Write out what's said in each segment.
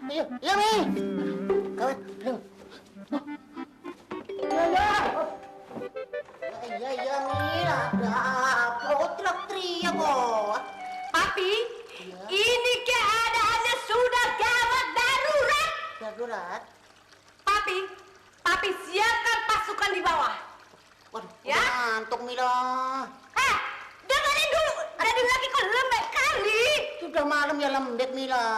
Iya, iya, Mi. Kawan, deng. Iya, iya. Iya, iya, Mi. Ada apa? Oh, teriak-teriak kok. Papi, ini keadaannya sudah gawat darurat. Darurat. Papi siapkan pasukan di bawah. Waduh, Ya? udah ngantuk, Mila. Dengerin dulu. Dari lagi kok lembek kali. Sudah malam ya lembek, Mila.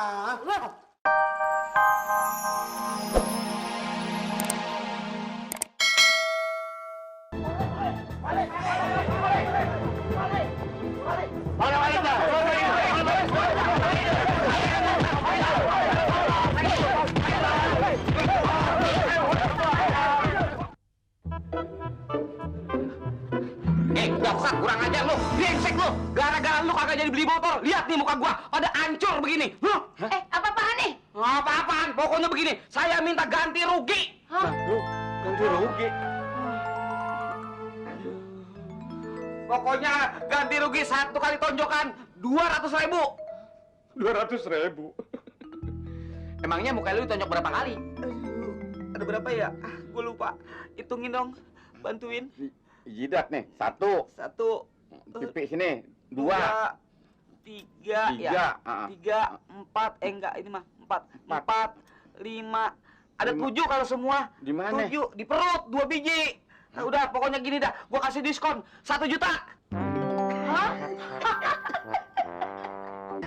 Bangsat, kurang ajar lu, brengsek lu. Gara-gara lu kagak jadi beli motor. Lihat nih muka gua, pada hancur begini. Apa-apaan nih? Apa-apaan? Pokoknya begini, saya minta ganti rugi. Lu ganti rugi. Pokoknya ganti rugi 1 kali tonjokan 200.000. 200.000. Emangnya muka lu ditonjok berapa kali? Ada berapa ya? Gue lupa. Hitungin dong. Bantuin. Jidat nih, 1. 1, Pipi sini, 2. 3, ya. 3, 4. Enggak, ini mah 4. 4, 5. Ada 7 kalau semua. Di mana? 7 di perut, 2 biji. Nah, udah, pokoknya gini dah. Gua kasih diskon 1 juta. Hah?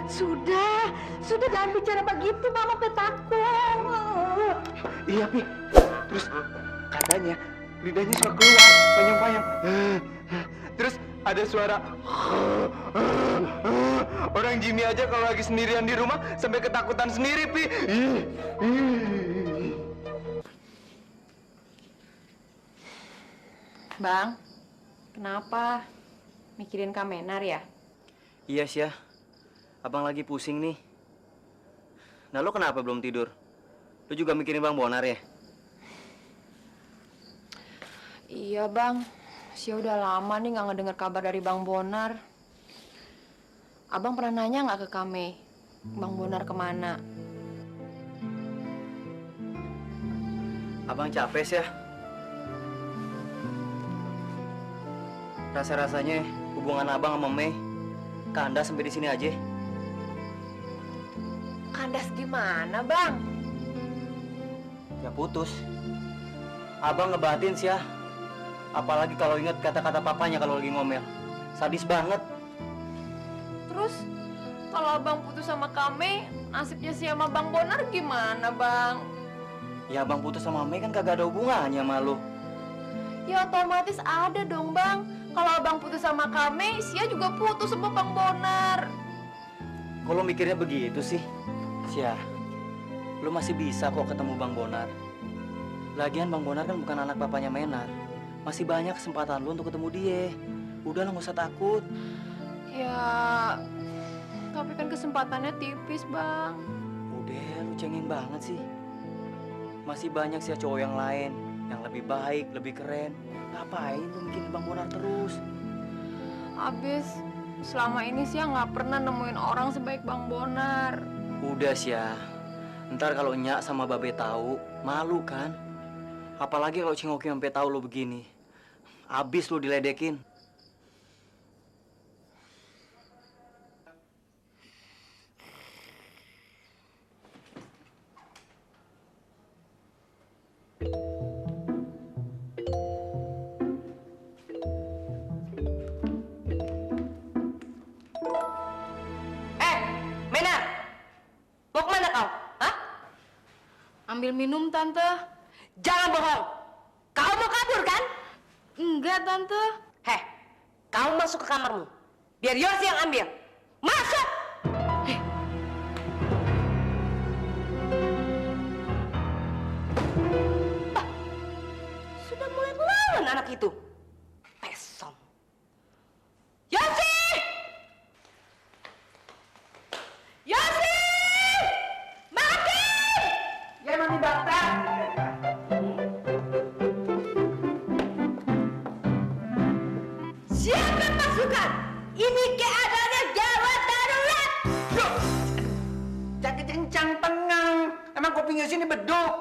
Sudah jangan bicara begitu, Mama takut. Iya, Pi. Terus katanya lidahnya suka keluar panjang-panjang. Terus ada suara orang Jimmy aja kalau lagi sendirian di rumah sampai ketakutan sendiri, Pi. Bang, kenapa? Mikirin Kak Menar ya? Iya, Syah. Abang lagi pusing nih. Nah, lo kenapa belum tidur? Lo juga mikirin Bang Bonar ya? Iya, Bang. Sia udah lama nih nggak ngedengar kabar dari Bang Bonar. Abang pernah nanya nggak ke Kame? Bang Bonar kemana? Abang capek, Syah. Rasa-rasanya hubungan Abang sama Mei kandas sampai di sini aja. Kandas gimana, Bang? Ya putus. Abang ngebatin, Syah. Apalagi kalau ingat kata-kata papanya kalau lagi ngomel. Sadis banget. Terus, kalau Abang putus sama Kame, nasibnya si sama Bang Bonar gimana, Bang? Ya Abang putus sama Mei kan kagak ada hubungannya sama lu. Ya otomatis ada dong, Bang. Kalau Abang putus sama Kame, Sia juga putus sama Bang Bonar. Kok lu mikirnya begitu sih? Syah, lu masih bisa kok ketemu Bang Bonar. Lagian Bang Bonar kan bukan anak papanya Menar. Masih banyak kesempatan lu untuk ketemu dia. Udah lah, nggak usah takut. Ya, tapi kan kesempatannya tipis, Bang. Udah, lu cengeng banget sih. Masih banyak sih cowok yang lain yang lebih baik, lebih keren. Ngapain lu bikin Bang Bonar terus? Abis selama ini Sia nggak pernah nemuin orang sebaik Bang Bonar. Udah Syah. Ntar kalau Nyak sama Babe tahu, malu kan? Apalagi kalau Cingoki sampai tahu lu begini. Abis lu diledekin. Menar, mau kemana kau? Hah? Ambil minum, Tante. Jangan bohong. Kau mau kabur kan? Enggak, Tante. Kau masuk ke kamarmu. Biar Yosi yang ambil. Masuk! Ah, sudah mulai melawan anak itu. Pesong. Yosi! Yosi! Mati! Ya, Mami Bakta. Siapkan pasukan. Ini keadaannya gawat darurat. Jadi kencang tenang. Emang kupingnya sini beduk.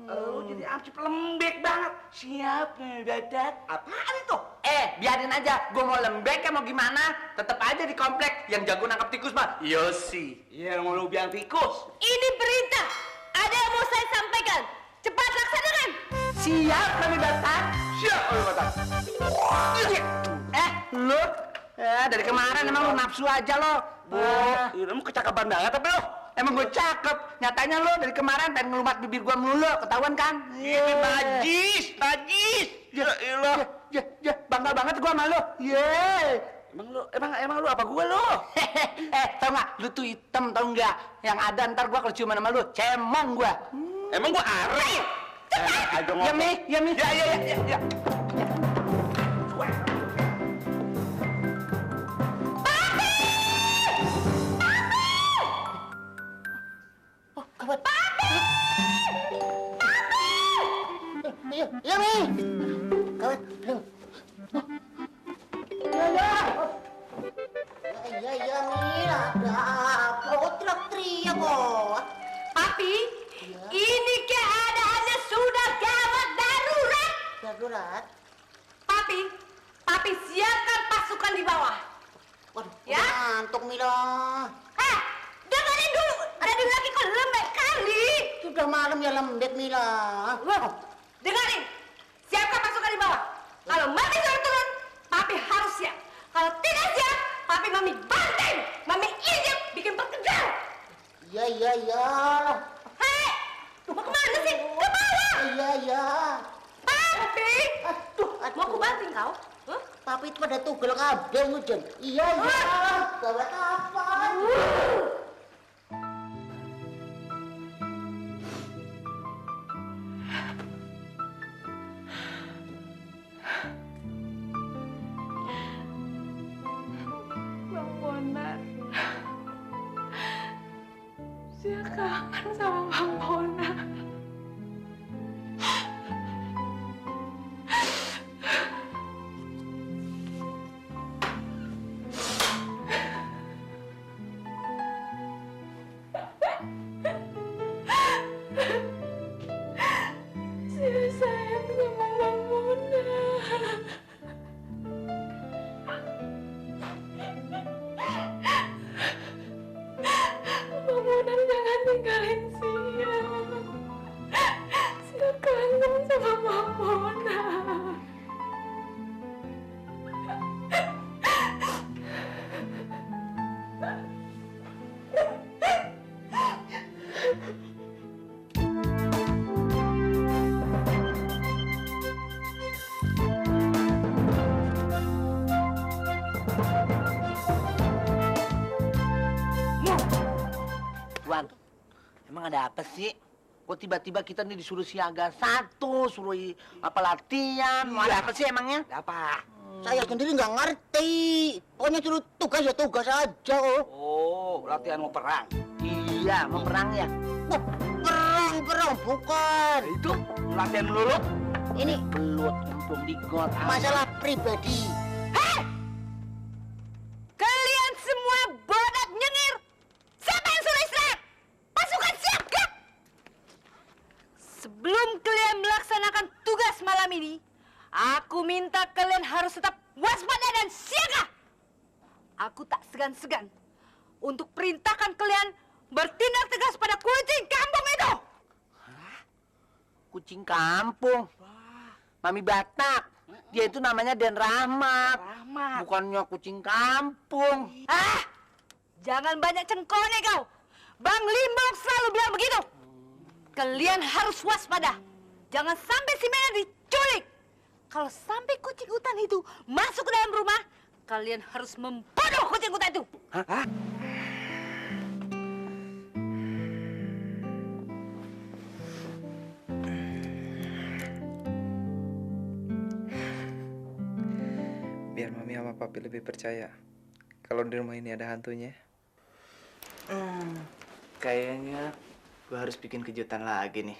Oh, jadi arsip lembek banget. Siap, dadak. Apaan itu? Biarin aja. Gue mau lembek mau gimana? Tetep aja di komplek. Yang jago nangkap tikus mah Yosi. Iya, mau lu biang tikus. Ini perintah. Ada yang mau saya sampaikan. Cepat laksanakan. Siap, Mami Batak. Siap, Mami Batak. Lu? Dari kemarin emang lu nafsu aja lo. Lu kecakapan banget tapi lo. Emang gue cakep. Nyatanya lo dari kemarin pengen ngelumat bibir gue melulu. Ketahuan kan? Ini najis. Ya, bangga banget gue sama lo. Emang lu apa gue lo? Tau nggak? Lu tuh hitam tau nggak? Yang ada ntar gue kalau ciuman sama lu cemong gue. Emang gue are? Ayo ngomong. Ya Mi. Ya. Iya, Mi. Kawan, ayo. Iya, Mi. Ada apa? Oh, teriak-teriak kok. Papi, ini keadaannya sudah gawat darurat. Darurat. Papi siapkan pasukan di bawah. Waduh, Ya? udah ngantuk, Mila. Dengerin dulu. Dari lagi kok lembek kali. Sudah malam ya lembek, Mila. Dengerin. Siapkan pasukan di bawah. Kalau Mami suruh turun, Papi harus siap. Kalau tidak siap, Papi Mami banting. Mami injek, bikin perkedel. Iya. Hei, mau kemana sih? Ke bawah. Iya. Papi, Aduh. mau aku banting kau? Hah? Papi itu pada tugel kabel ngujen. Iya. Gawat apa? Bang Bonar. Saya kangen sama Bang Bonar. Saya sayang sama Bang Bonar. Bang Bonar jangan tinggalin Sia. Sia kangen sama Bang Bonar. Tuan, emang ada apa sih? Kok tiba-tiba kita nih disuruh siaga satu, suruh apa latihan? Mau ada apa sih emangnya? Ada apa? Saya sendiri nggak ngerti. Pokoknya suruh tugas ya tugas aja. Oh, latihan mau perang. Iya, mau perang ya. Wah, perang bukan. Itu latihan melulu. Ini Belut, belum di got. masalah pribadi. Kalian semua bodat nyengir. Siapa yang suruh istirahat? Pasukan siap, gak? Sebelum kalian melaksanakan tugas malam ini, aku minta kalian harus tetap waspada dan siaga. Aku tak segan-segan untuk perintahkan kalian bertindak tegas pada kucing kampung itu. Kucing kampung. Mami Batak. Dia itu namanya Den Rahmat. Bukannya kucing kampung. Jangan banyak cengkone kau. Bang Limbong selalu bilang begitu. Kalian harus waspada. Jangan sampai si Mena diculik. Kalau sampai kucing hutan itu masuk ke dalam rumah, kalian harus membunuh kucing hutan itu. Biar Mami sama Papi lebih percaya kalau di rumah ini ada hantunya. Kayaknya gue harus bikin kejutan lagi nih.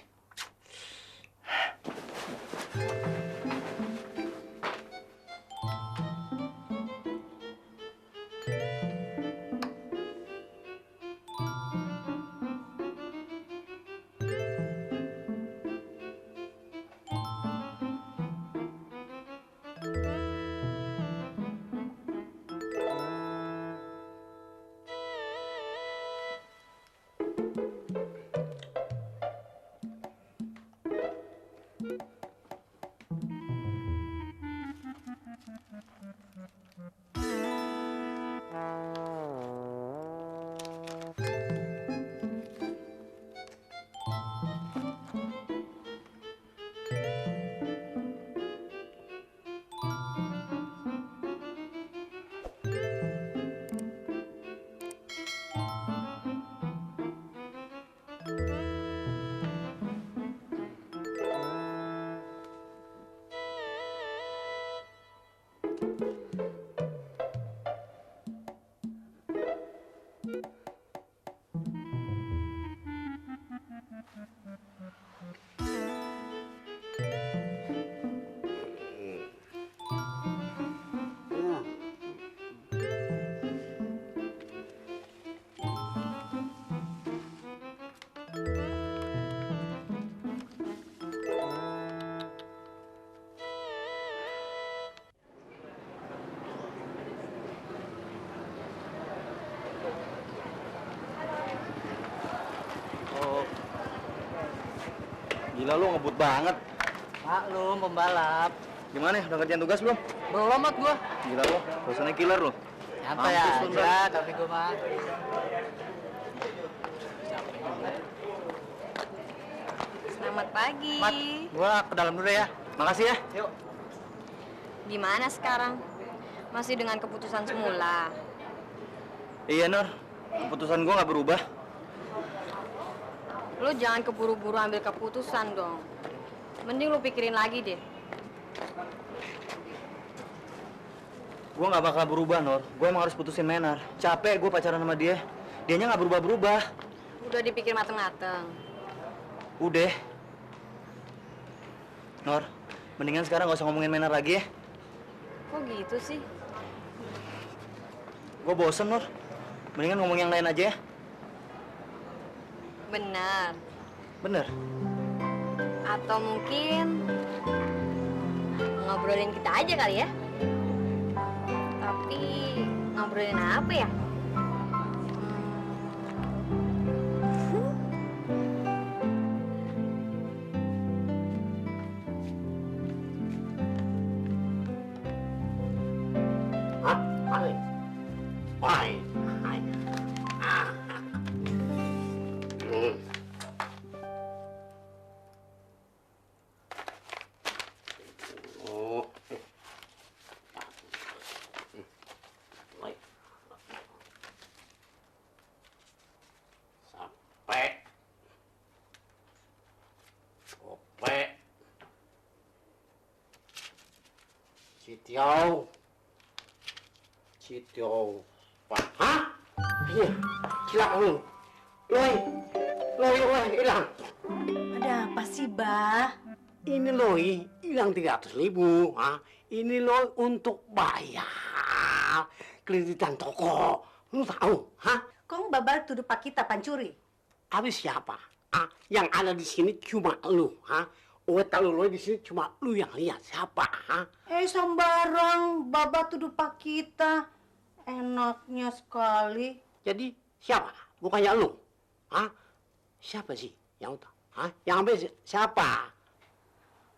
Gila lu ngebut banget. Maklum, pembalap. Gimana? Udah ngerjain tugas belum? Belum mat gua. Gila lu, rasanya killer lu. Santai Mampus lu, aja, tapi gua mah. Selamat pagi. Mat, gua ke dalam dulu ya. Makasih ya. Yuk. Gimana sekarang? Masih dengan keputusan semula? Iya, Nur. Keputusan gua nggak berubah. Lu jangan keburu-buru ambil keputusan dong. Mending lu pikirin lagi deh. Gua nggak bakal berubah, Nur. Gua emang harus putusin Menar. Capek gua pacaran sama dia. Dianya nggak berubah-berubah. Udah dipikir mateng-mateng. Udah. Nur, mendingan sekarang nggak usah ngomongin Menar lagi ya. Kok gitu sih? Gua bosen, Nur. Mendingan ngomong yang lain aja ya. Benar. Bener. Atau mungkin ngobrolin kita aja kali ya? Tapi ngobrolin apa ya? Citio, Pak. Hah? Iya, hilang lu. Loi, hilang. Ada apa sih, Bah? Ini Loi, hilang 300.000. Hah? Ini Loi untuk bayar kreditan toko. Lu tahu, hah? Kong babal tuduh Pak kita pancuri. Habis siapa? Ah, yang ada di sini cuma lu, hah? Tahu Loi di sini cuma lu yang lihat. Siapa, hah? Sembarang Baba tuduh Pak kita. Enaknya sekali. Jadi siapa? Bukannya lu? Hah? Siapa sih yang tahu? Hah? Yang ambil siapa?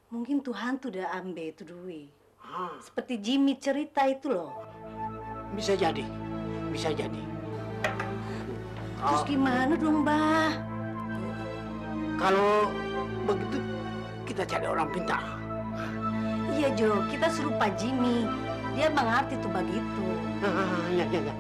Mungkin Tuhan tuh udah ambil itu duit. Hah? Seperti Jimmy cerita itu loh. Bisa jadi. Bisa jadi. Terus gimana dong, Bah? Kalau begitu kita cari orang pintar. Iya, Jo. Kita suruh Pak Jimmy. Dia mengerti tuh begitu. Ya.